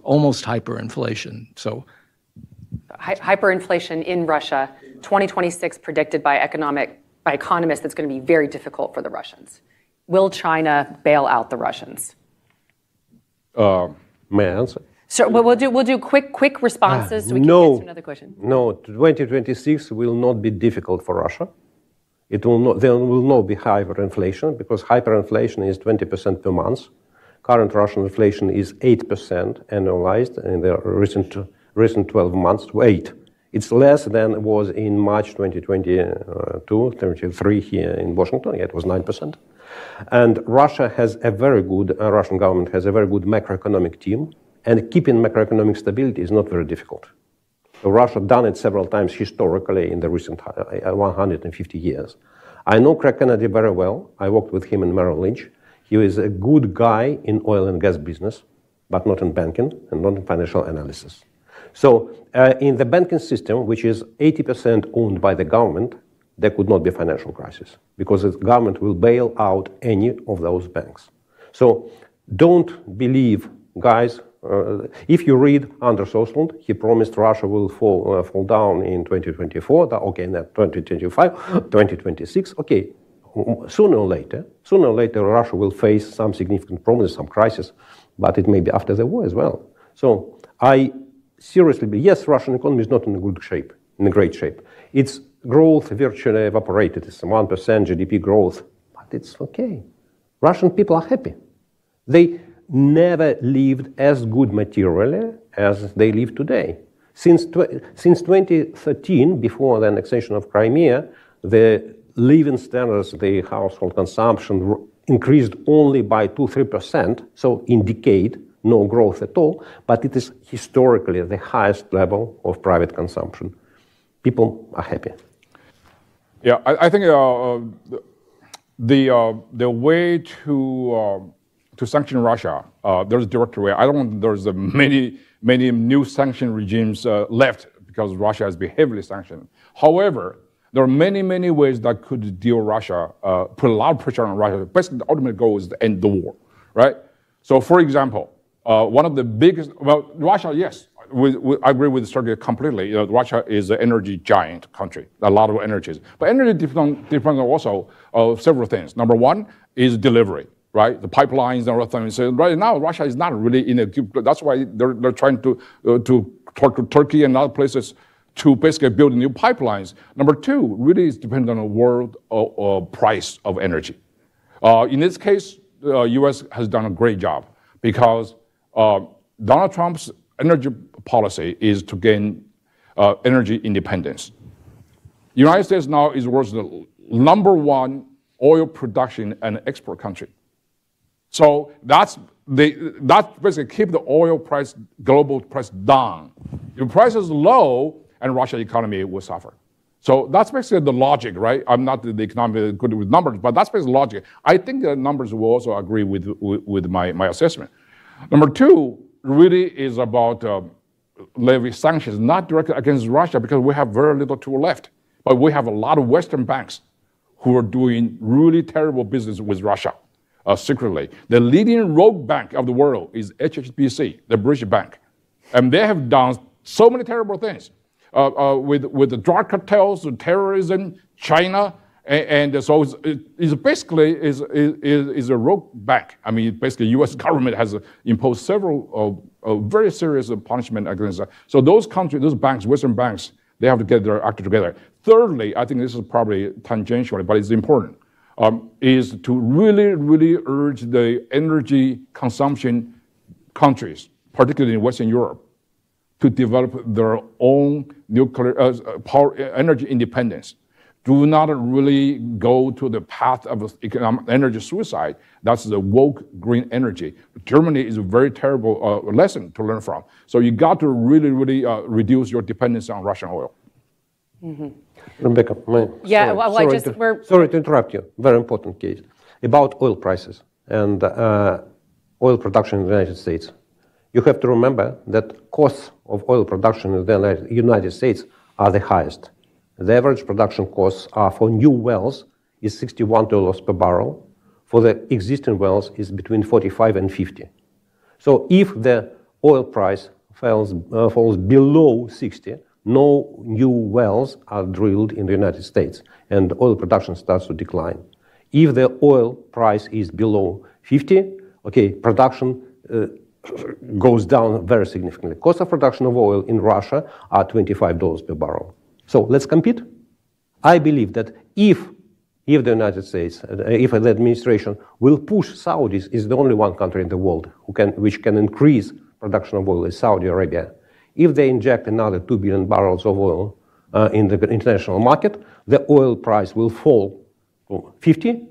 almost hyperinflation. So, hyperinflation in Russia, 2026 predicted by economists that's going to be very difficult for the Russians. Will China bail out the Russians? May I answer? So we'll do quick responses so we can get to another question. No, 2026 will not be difficult for Russia. There will not be hyperinflation because hyperinflation is 20% per month. Current Russian inflation is 8% annualized in the recent 12 months to 8. It's less than it was in March 2022, 23 here in Washington. It was 9%. And Russia has a very good, Russian government has a very good macroeconomic team, and keeping macroeconomic stability is not very difficult. So Russia done it several times historically in the recent 150 years. I know Craig Kennedy very well. I worked with him in Merrill Lynch. He is a good guy in oil and gas business, but not in banking and not in financial analysis. So in the banking system, which is 80% owned by the government, there could not be a financial crisis because the government will bail out any of those banks. So don't believe, guys, if you read Anders Ostlund, he promised Russia will fall down in 2024, okay, not 2025, 2026, okay. Sooner or later, Russia will face some significant problems, some crisis, but it may be after the war as well. So I seriously believe, yes, Russian economy is not in a good shape, in a great shape. Its growth virtually evaporated. It's 1% GDP growth, but it's okay. Russian people are happy. They never lived as good materially as they live today. Since 2013, before the annexation of Crimea, the living standards, the household consumption increased only by 2-3%, so in decade, no growth at all, but it is historically the highest level of private consumption. People are happy. Yeah, I think the way to sanction Russia, there's a direct way. I don't think there's many new sanction regimes left because Russia has been heavily sanctioned. However, there are many ways that could deal Russia, put a lot of pressure on Russia. Basically, the ultimate goal is to end the war, right? So, for example, one of the biggest, well, Russia, yes, I agree with Sergey completely. You know, Russia is an energy giant country, a lot of energies. But energy depends also on several things. Number one is delivery, right? The pipelines and other things. So right now, Russia is not really in a good place. That's why they're trying to talk to Turkey and other places to basically build new pipelines. Number two, really is dependent on the world price of energy. In this case, the U.S. has done a great job because Donald Trump's energy policy is to gain energy independence. The United States now is world's the #1 oil production and export country. So that's basically keep the oil price, global price down. If the price is low, and Russia's economy will suffer. So that's basically the logic, right? I'm not the economic good with numbers, but that's basically logic. I think the numbers will also agree with my assessment. Number two really is about levy sanctions, not directly against Russia because we have very little tool left. But we have a lot of Western banks who are doing really terrible business with Russia secretly. The leading rogue bank of the world is HSBC, the British bank. And they have done so many terrible things. With the drug cartels, terrorism, China, and so it's basically is a rogue bank. I mean, basically, U.S. government has imposed several very serious punishment against that. So those countries, those banks, Western banks, they have to get their act together. Thirdly, I think this is probably tangential, but it's important. is to really urge the energy consumption countries, particularly in Western Europe, to develop their own nuclear power energy independence. Do not really go to the path of economic energy suicide. That's the woke green energy. Germany is a very terrible lesson to learn from. So you got to really reduce your dependence on Russian oil. Mm-hmm. Rebecca, sorry to interrupt you. Very important case about oil prices and oil production in the United States. You have to remember that costs of oil production in the United States are the highest. The average production costs are for new wells is $61 per barrel. For the existing wells is between 45 and 50. So if the oil price falls below 60, no new wells are drilled in the United States and oil production starts to decline. If the oil price is below 50, okay, production goes down very significantly. Cost of production of oil in Russia are $25 per barrel. So let's compete. I believe that if the United States, if the administration will push Saudis, is the only one country in the world which can increase production of oil is Saudi Arabia. If they inject another 2 billion barrels of oil in the international market, the oil price will fall to 50,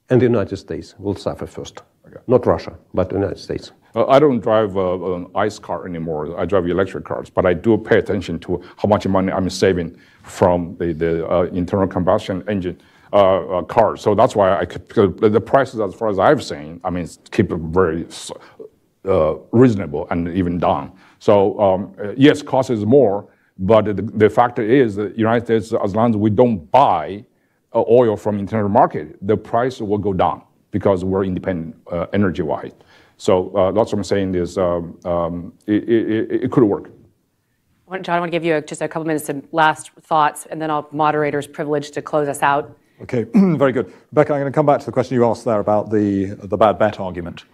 and the United States will suffer first. Okay. Not Russia, but the United States. I don't drive an ICE car anymore. I drive electric cars, but I do pay attention to how much money I'm saving from the internal combustion engine cars. So that's why the prices, as far as I've seen, I mean, keep it very reasonable and even down. So yes, cost is more, but the factor is that the United States, as long as we don't buy oil from internal market, the price will go down because we're independent energy-wise. So that's what I'm saying is it could work. John, I want to give you just a couple minutes of last thoughts, and then I'll moderator's privilege to close us out. Okay, very good. Rebecca, I'm going to come back to the question you asked there about the bad bet argument.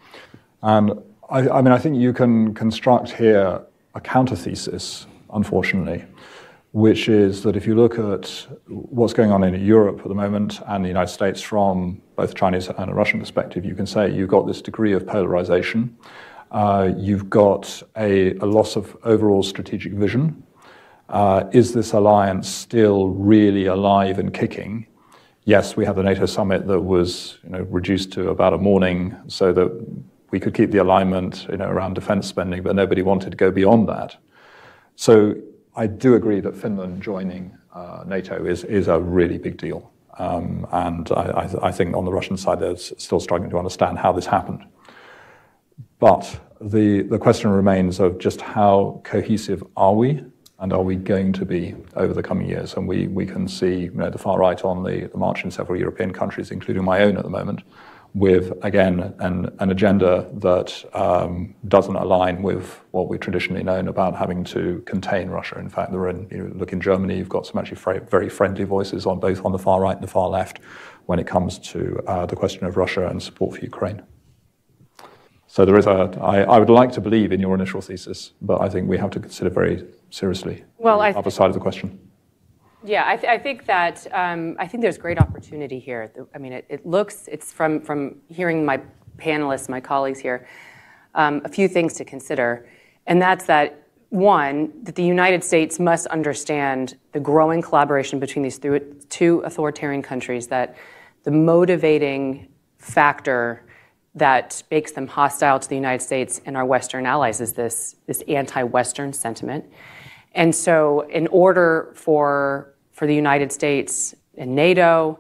And I mean, I think you can construct here a counter-thesis, unfortunately, which is that if you look at what's going on in Europe at the moment and the United States from both a Chinese and a Russian perspective, you can say you've got this degree of polarization. You've got a loss of overall strategic vision. Is this alliance still really alive and kicking? Yes, we have the NATO summit that was reduced to about a morning so that we could keep the alignment around defense spending, but nobody wanted to go beyond that. So I do agree that Finland joining NATO is a really big deal. And I think on the Russian side, they're still struggling to understand how this happened. But the question remains of just how cohesive are we, and are we going to be over the coming years? And we can see the far right on the march in several European countries, including my own at the moment, with, again, an agenda that doesn't align with what we've traditionally known about having to contain Russia. In fact, look in Germany, you've got some actually very friendly voices on both on the far right and the far left when it comes to the question of Russia and support for Ukraine. So there is I would like to believe in your initial thesis, but I think we have to consider very seriously the other side of the question. Yeah, I think that I think there's great opportunity here. I mean, it's from hearing my panelists, my colleagues here, a few things to consider, and that's that one, that the United States must understand the growing collaboration between these two authoritarian countries, that the motivating factor that makes them hostile to the United States and our Western allies is this anti-Western sentiment. And so in order for the United States and NATO,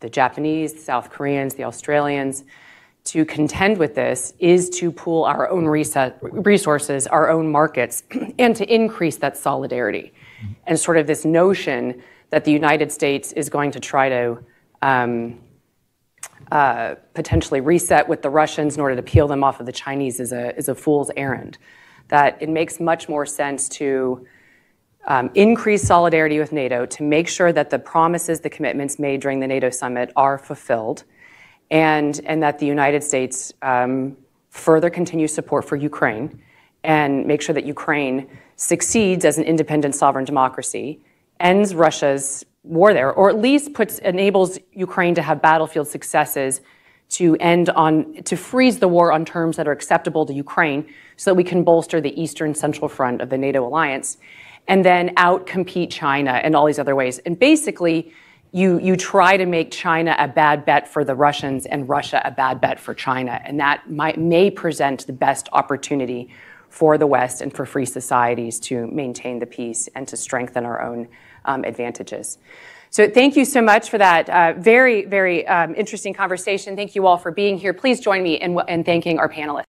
the Japanese, the South Koreans, the Australians, to contend with this is to pool our own resources, our own markets, and to increase that solidarity. And sort of this notion that the United States is going to try to potentially reset with the Russians in order to peel them off of the Chinese is a fool's errand. That it makes much more sense to increase solidarity with NATO, to make sure that the promises, the commitments made during the NATO summit are fulfilled, and that the United States further continues support for Ukraine and make sure that Ukraine succeeds as an independent sovereign democracy, ends Russia's war there, or at least enables Ukraine to have battlefield successes to freeze the war on terms that are acceptable to Ukraine so that we can bolster the Eastern Central Front of the NATO alliance, and then outcompete China in all these other ways. And basically, you try to make China a bad bet for the Russians and Russia a bad bet for China, and that may present the best opportunity for the West and for free societies to maintain the peace and to strengthen our own advantages. So thank you so much for that very, very interesting conversation. Thank you all for being here. Please join me in thanking our panelists.